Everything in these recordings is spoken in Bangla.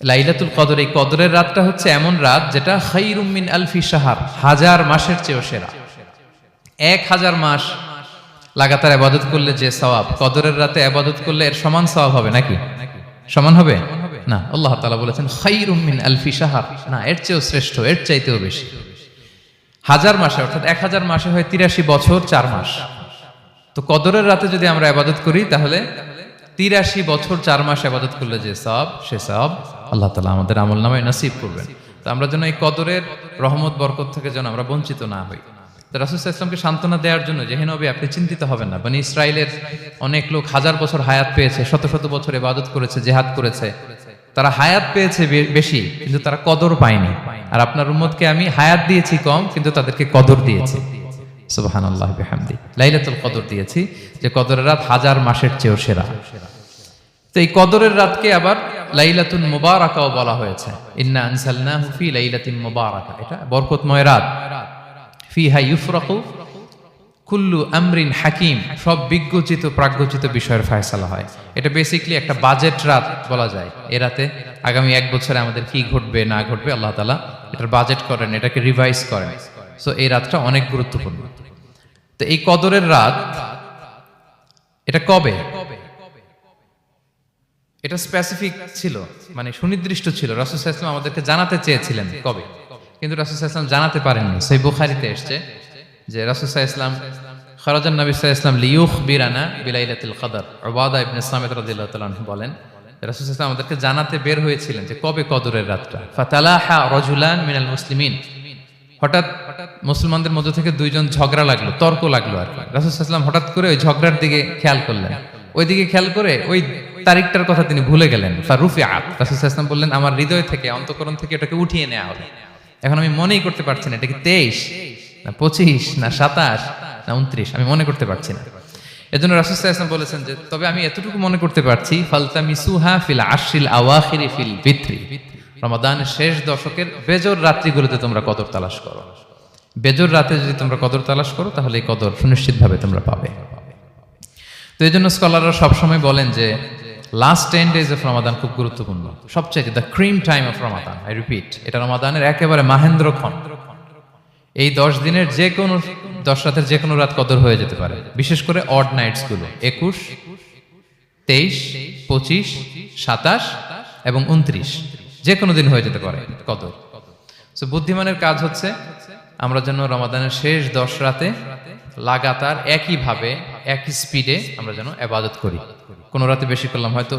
লাইলাতুল কদর, এই কদরের রাতটা হচ্ছে এমন রাত যেটা খায়রুম মিন আলফি শাহর, হাজার মাসের চেয়েও সেরা। 1000 মাস লাগাতার ইবাদত করলে যে সওয়াব, কদরের রাতে ইবাদত করলে এর সমান সওয়াব হবে নাকি? সমান হবে না। আল্লাহ তাআলা বলেছেন খায়রুম মিন আলফি শাহর, না, এর চেয়েও শ্রেষ্ঠ, এর চাইতেও বেশি। 1000 মাসে, অর্থাৎ 1000 মাসে হয় 83 বছর 4 মাস। তো কদরের রাতে যদি আমরা ইবাদত করি তাহলে 83 বছর 4 মাস ইবাদত করলে যে সওয়াব, সে সওয়াব আল্লাহ তাআলা আমাদের আমলনামায় নসিব করবেন। তো আমরা যেন এই কদরের রহমত বরকত থেকে যেন আমরা বঞ্চিত না হই। তো রাসূল সাল্লাল্লাহু আলাইহি ওয়াসাল্লামকে সান্ত্বনা দেওয়ার জন্য, যে হে নবী আপনি চিন্তিত হবেন না, বনি ইসরাইলের অনেক লোক 1000 বছর হায়াত পেয়েছে, শত শত বছর ইবাদত করেছে, জিহাদ করেছে, তারা হায়াত পেয়েছে বেশি কিন্তু তারা কদর পায়নি। আর আপনার উম্মতকে আমি হায়াত দিয়েছি কম কিন্তু তাদেরকে কদর দিয়েছি। সুবহানাল্লাহ বিহামদি, লাইলাতুল কদর দিয়েছি, যে কদরের রাত 1000 মাসের চেয়েও সেরা। তো এই কদরের রাতকে আবার লাইলাতুল মুবারাকাও বলা হয়েছে। ইন্না আনসালনাহু ফি লাইলাতিন মুবারাকা, এটা বরকতময় রাত। ফিহা ইউফরাকু কুল্লু আমরিন হাকিম, সব বিজ্ঞচিত প্রাজ্ঞচিত বিষয়ের ফয়সালা হয়। এটা বেসিক্যালি একটা বাজেট রাত বলা যায়। এ রাতে আগামী 1 বছরে আমাদের কি ঘটবে না ঘটবে আল্লাহ তাআলা এটার বাজেট করেন, এটাকে রিভাইজ করেন। সো এই রাতটা অনেক গুরুত্বপূর্ণ। তো এই কদরের রাত, এটা কবে, এটা স্পেসিফিক ছিল, মানে সুনির্দিষ্ট ছিল। রাসূল সাল্লাল্লাহু আলাইহি ওয়াসাল্লাম আমাদেরকে জানাতে চেয়েছিলেন কবে, কিন্তু রাসূল সাল্লাল্লাহু আলাইহি ওয়াসাল্লাম জানাতে পারেননি। সহিহ বুখারীতে এসেছে যে রাসূল সাল্লাল্লাহু আলাইহি ওয়াসাল্লাম খারাজান নবী সাল্লাল্লাহু আলাইহি ওয়াসাল্লাম লিয়ুখবিরানা বিলাইলাতিল কদর। উবাদা ইবনে সামিত রাদিয়াল্লাহু তাআলা আনহু বলেন, রাসূল সাল্লাল্লাহু আলাইহি ওয়াসাল্লাম আমাদেরকে জানাতে বের হয়েছিলেন যে কবে কদরের রাতটা। ফাতালাহা রাজুলান মিনাল মুসলিমিন, হঠাৎ মুসলমানদের মধ্য থেকে দুইজন ঝগড়া লাগলো, তর্ক লাগলো আর কি। রাসূল সাল্লাল্লাহু আলাইহি ওয়াসাল্লাম হঠাৎ করে ওই ঝগড়ার দিকে খেয়াল করলেন, ওই দিকে খেয়াল করে ওই তারিখটার কথা তিনি ভুলে গেলেন। ফারুফিআত, রাসূল সাল্লাল্লাহু আলাইহি ওয়াসাল্লাম বললেন আমার হৃদয় থেকে, অন্তঃকরণ থেকে এটাকে উঠিয়ে নেওয়া হবে। এখন আমি মনেই করতে পারছি না এটা কি 23 না 25 না 27 না 29, আমি মনে করতে পারছি না। এজন্য রাসূল সাল্লাল্লাহু আলাইহি ওয়াসাল্লাম বলেছেন যে তবে আমি এতটুকু মনে করতে পারছি, ফালতামিসুহা ফিল আশরিল আওয়াখিরি ফিল বিত্রি, রমাদানের শেষ দশকের বেজর রাত্রিগুলোতে তোমরা কদর তালাশ করো। বেজর রাতে যদি তোমরা কদর তালাশ করো তাহলে এই কদর সুনিশ্চিতভাবে তোমরা পাবে। তো এই জন্য স্কলাররা সবসময় বলেন যে লাস্ট 10 days অফ রমাদান খুব গুরুত্বপূর্ণ, সবচেয়ে the cream time of Ramadan. I repeat, এটা রমাদানের একেবারে মাহেন্দ্রক্ষণ। এই 10 দিনের যে কোনো 10 রাতের যে কোনো রাত কদর হয়ে যেতে পারে, বিশেষ করে অড নাইটস গুলো 21, 23, 25, 27 এবং 29, যে কোনো দিন হয়ে যেতে পারে কদর। সো বুদ্ধিমানের কাজ হচ্ছে আমরা যেন রমাদানের শেষ 10 রাতে লাগাতার একইভাবে একই স্পিডে আমরা যেন ইবাদত করি। কোন রাতে বেশি করলাম, হয়তো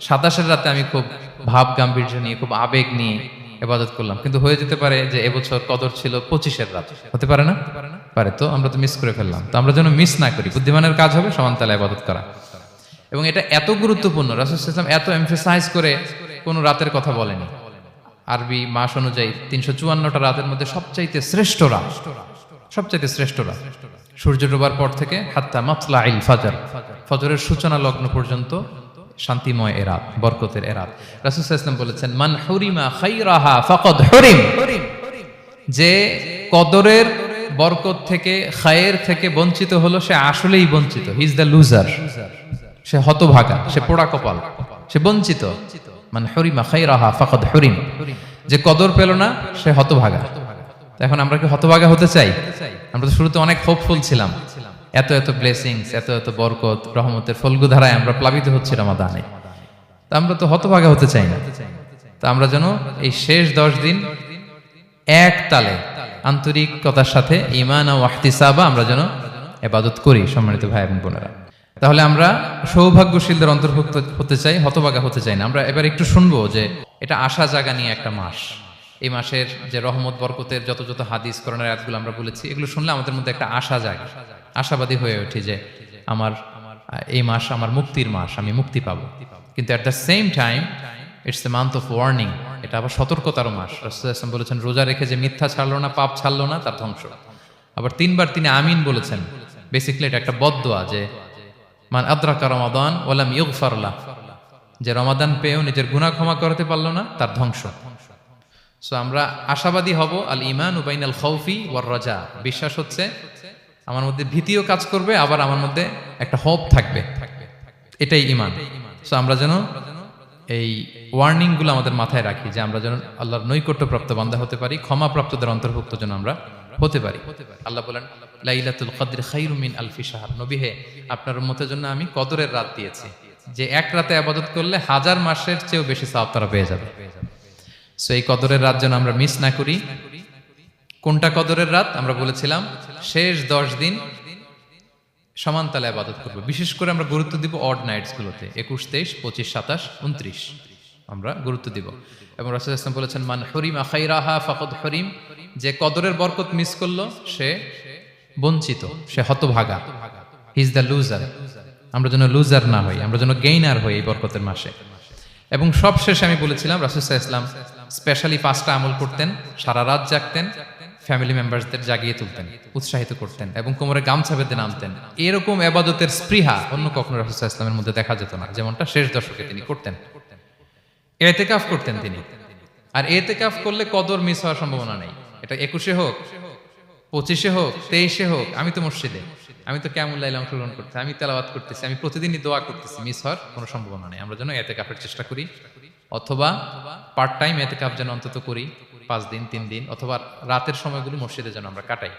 27-এর রাতে আমি খুব ভাব গাম্ভীর্য নিয়ে, খুব আবেগ নিয়ে ইবাদত করলাম, কিন্তু হয়ে যেতে পারে যে এবছর কদর ছিল 25-এর রাত, হতে পারে না? পারে। তো আমরা তো মিস করে ফেললাম। তো আমরা যেন মিস না করি। বুদ্ধিমানের কাজ হবে সমান তালে ইবাদত করা। এবং এটা এত গুরুত্বপূর্ণ, রাসূল সাল্লাল্লাহু আলাইহি ওয়াসাল্লাম এত এমফাসাইজ করে কোন রাতের কথা বলেনি। আরবি মাস অনুযায়ী 354টা রাতের মধ্যে সবচাইতে শ্রেষ্ঠ রাত, সবচাইতে শ্রেষ্ঠ রাত সূর্য ডোবার পর থেকে হাত্তা মাতলাইল ফাজর, ফজরের সূচনা লগ্ন পর্যন্ত শান্তিময় এ রাত, বরকতের এ রাত। রাসূল সাল্লাল্লাহু আলাইহি ওয়াসাল্লাম বলেছেন মান হুরিমা খায়রাহা ফাকাদ হুরিম, যে কদরের বরকত থেকে, খায়ের থেকে বঞ্চিত হলো সে আসলেই বঞ্চিত। হি ইজ দ্য লুজার, সে হতভাগা, সে পোড়া কপাল, সে বঞ্চিত। মান হুরিমা খায়রাহা ফাকাদ হুরিম, যে কদর পেল না সে হতভাগা। এখন আমরা কি হতভাগা হতে চাই? আমরা তো শুরুতে অনেক হোপফুল ছিলাম, এত এত ব্লেসিংস, এত এত বরকত, রহমতের ফলগুধারায় আমরা প্লাবিত হচ্ছি রমাদানে। তা আমরা তো হতভাগা হতে চাই না। তা আমরা যেন এই শেষ 10 দিন এক তালে আন্তরিকতার সাথে ঈমান ও ইহতিসাবা আমরা যেন ইবাদত করি। সম্মানিত ভাই এবং বোনেরা, তাহলে আমরা সৌভাগ্যশীলদের অন্তর্ভুক্ত হতে চাই, হতভাগা হতে চাই না। আমরা এবার একটু শুনবো যে এটা আশা জাগা নিয়ে একটা মাস। এই মাসের যে রহমত বরকতের যত যত হাদিস কোরআনের আয়াতগুলো আমরা বলেছি, এগুলো শুনলে আমাদের মধ্যে একটা আশা জাগে, আশাবাদী হয়ে উঠি যে আমার এই মাস আমার মুক্তির মাস, আমি মুক্তি পাবো। কিন্তু at the same time it's a month of warning, এটা আবার সতর্কতারও মাস। রাসূল সাল্লাল্লাহু আলাইহি ওয়াসাল্লাম বলেছেন রোজা রেখে যে মিথ্যা ছাড়লো না, পাপ ছাড়লো না, তার ধ্বংস। আবার 3 বার তিনি আমিন বলেছেন। বেসিক্যালি এটা একটা বদদোয়া যে মান আদরাকা রমাদান ওয়া লাম ইগফার লাহ, যে রমাদান পেয়েও নিজের গুনাহ ক্ষমা করতে পারলো না, তার ধ্বংস। সো আমরা আশাবাদী হব। আল ঈমানু বাইনাল খাউফি ওয়ার রাজা, বিশ্বাস হচ্ছে আমার মধ্যে ভীতিও কাজ করবে, আবার আমার মধ্যে একটা হোপ থাকবে, এটাই ঈমান। সো আমরা যেন এই ওয়ার্নিংগুলো আমাদের মাথায় রাখি যে আমরা যেন আল্লাহর নৈকট্যপ্রাপ্ত বান্দা হতে পারি, ক্ষমাপ্রাপ্তদের অন্তর্ভুক্ত যেন আমরা হতে পারি। আল্লাহ বলেন লাইলাতুল কদর খায়রুম মিন আলফি শাহর, নবী হে আপনার উম্মতের জন্য আমি কদরের রাত দিয়েছি, যে এক রাতে ইবাদত করলে 1000 মাসের চেয়েও বেশি সওয়াব তারা পেয়ে যাবে। সো এই কদরের রাত যেন আমরা মিস না করি। কোনটা কদরের রাত? আমরা বলেছিলাম শেষ 10 দিন সমান তালে ইবাদত করব। বিশেষ করে আমরা গুরুত্ব দিব অড নাইটস গুলোতে, 21, 23, 25, 27, 29 আমরা গুরুত্ব দিব। এবং রাসূল সাল্লাল্লাহু আলাইহি ওয়াসাল্লাম বলেছেন মান হুরিমা খায়রাহা ফাকাদ হুরিম, যে কদরের বরকত মিস করলো সে বঞ্চিত, সে হতভাগা, হি ইজ দ্য লুজার। আমরা যেন লুজার না হই, আমরা যেন গেইনার হই এই বরকতের মাসে। এবং সবশেষে আমি বলেছিলাম রাসূল সাল্লাল্লাহু আলাইহি ওয়াসাল্লাম স্পেশালি 5টা আমল করতেন, সারা রাত জাগতেন, ফ্যামিলি মেম্বারসদের জাগিয়ে তুলতেন, উৎসাহিত করতেন এবং কোমরে গামছা বেঁধে নামতেন। এরকম ইবাদতের স্পৃহা অন্য কখনো রাসূল সাল্লাল্লাহু আলাইহি ওয়াসাল্লামের মধ্যে দেখা যেত না, যেমনটা শেষ দশকে তিনি করতেন। ইতিকাফ করতেন তিনি, আর ইতিকাফ করলে কদর মিস হওয়ার সম্ভাবনা নেই। এটা 21-এ হোক, 25-এ হোক, 23-এ হোক, আমি তো মসজিদে, আমি তো কিয়ামুল লাইলে অংশগ্রহণ করতেছি, আমি তেলাওয়াত করতেছি, আমি প্রতিদিনই দোয়া করতেছি, মিস হওয়ার কোনো সম্ভাবনা নেই। আমরা যেন ইতিকাফের চেষ্টা করি, অথবা পার্ট টাইম ইতিকাফ যেন অন্তত করি, 5 দিন 3 দিন, অথবা রাতের সময়গুলো মসজিদে যেন আমরা কাটাই।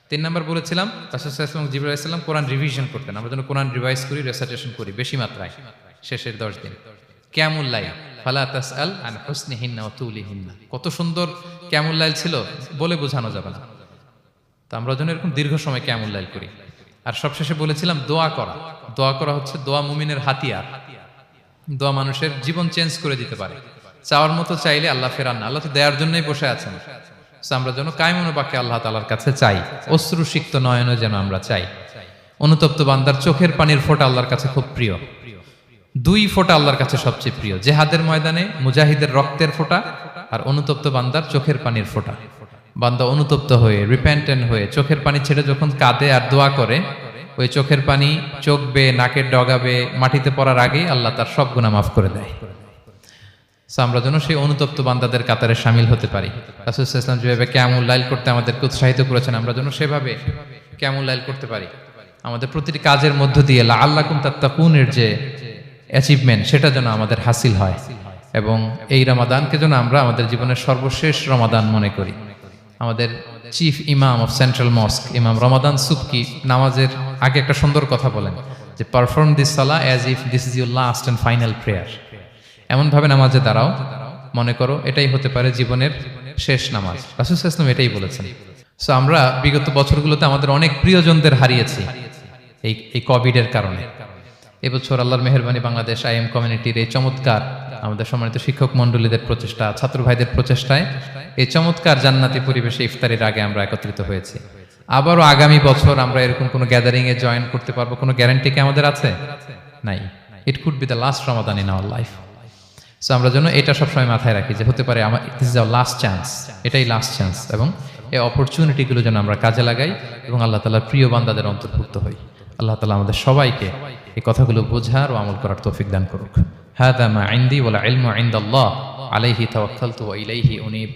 3 নাম্বার বলেছিলাম রাসূল সাল্লাল্লাহু আলাইহি ওয়াসাল্লাম জিবরাইল আলাইহিস সালাম কোরআন রিভিশন করতেন, আমরা যেন কোরআন রিভাইজ করি, রেসাইটেশন করি বেশি মাত্রায় শেষের 10 দিন। কিয়ামুল লাইল ফালা তাসআল আন হুসনিহিন্না ওয়া তুলিহিন্না, কত সুন্দর কিয়ামুল লাইল ছিল বলে বোঝানো যাবে না। তো আমরা যেন এরকম দীর্ঘ সময় কিয়ামুল লাইল করি। আর সবশেষে বলেছিলাম দোয়া করা। দোয়া করা হচ্ছে দোয়া মুমিনের হাতিয়ার। দোয়া মানুষের জীবন চেঞ্জ করে দিতে পারে। চাওয়ার মতো চাইলে আল্লাহ ফেরান না, আল্লাহ তো দেওয়ার জন্যই বসে আছেন। আমরা যেন কায়মনোবাক্যে আল্লাহ তাআলার কাছে চাই, অশ্রুসিক্ত নয়নে যেন আমরা চাই। অনুতপ্ত বান্দার চোখের পানির ফোঁটা আল্লাহর কাছে খুব প্রিয়। 2 ফোঁটা আল্লাহর কাছে সবচেয়ে প্রিয়, জেহাদের ময়দানে মুজাহিদের রক্তের ফোঁটা আর অনুতপ্ত বান্দার চোখের পানির ফোঁটা। বান্দা অনুতপ্ত হয়ে, রিপেন্টেন্ট হয়ে চোখের পানি ছেড়ে যখন কাঁদে আর দোয়া করে, ওই চোখের পানি চোখ বেয়ে, নাকের ডগাবে মাটিতে পড়ার আগেই আল্লাহ তার সব গুনাহ মাফ করে দেয়। আমরা যেন সেই অনুতপ্ত বান্দাদের কাতারে শামিল হতে পারি। রাসূল সাল্লাল্লাহু আলাইহি ওয়াসাল্লাম যেভাবে কিয়ামুল লাইল করতে আমাদেরকে উৎসাহিত করেছেন, আমরা যেন সেভাবে কিয়ামুল লাইল করতে পারি। আমাদের প্রতিটি কাজের মধ্য দিয়ে লাআল্লাকুম তাত্তাকুনের যে অ্যাচিভমেন্ট, সেটা যেন আমাদের হাসিল হয়। এবং এই রমাদানকে যেন আমরা আমাদের জীবনের সর্বশেষ রমাদান মনে করি। আমাদের চিফ ইমাম অফ সেন্ট্রাল মস্ক ইমাম রমাদান সুবকি নামাজের আগে একটা সুন্দর কথা বলেন যে perform this Salah as if this is your last and final prayer. এমন ভাবে নামাজে দাঁড়াও, মনে করো এটাই হতে পারে জীবনের শেষ নামাজ। রাসূল সাল্লাল্লাহু আলাইহি ওয়াসাল্লাম এটাই বলেছেন। সো আমরা বিগত বছরগুলোতে আমাদের অনেক প্রিয়জনদের হারিয়েছি এই কোভিডের কারণে। এবছর আল্লাহর মেহেরবানি বাংলাদেশ আইএম কমিউনিটির এই চমৎকার, আমাদের সম্মানিত শিক্ষক মণ্ডলীদের প্রচেষ্টা, ছাত্র ভাইদের প্রচেষ্টায় এই চমৎকার জান্নাতি পরিবেশে ইফতারির আগে আমরা একত্রিত হয়েছি। আবারও আগামী বছর আমরা এরকম কোনো গ্যাদারিং এ জয়েন করতে পারবো, কোনো গ্যারান্টি কি আমাদের আছে? নাই। It could be the last Ramadan in our life. So আমরা যেন এটা সবসময় মাথায় রাখি যে হতে পারে আমার this is our last chance, এটাই লাস্ট চান্স। এবং এই অপরচুনিটিগুলো যেন আমরা কাজে লাগাই এবং আল্লাহ তাআলার প্রিয় বান্দাদের অন্তর্ভুক্ত হই। আল্লাহ তাআলা আমাদের সবাইকে এই কথাগুলো বোঝার ও আমল করার তৌফিক দান করুক। হাদা মা ইনদি ওয়াল ইলমু ইনদাল্লাহ আলাইহি তাওয়াক্কালতু ওয়া ইলাইহি উনীব।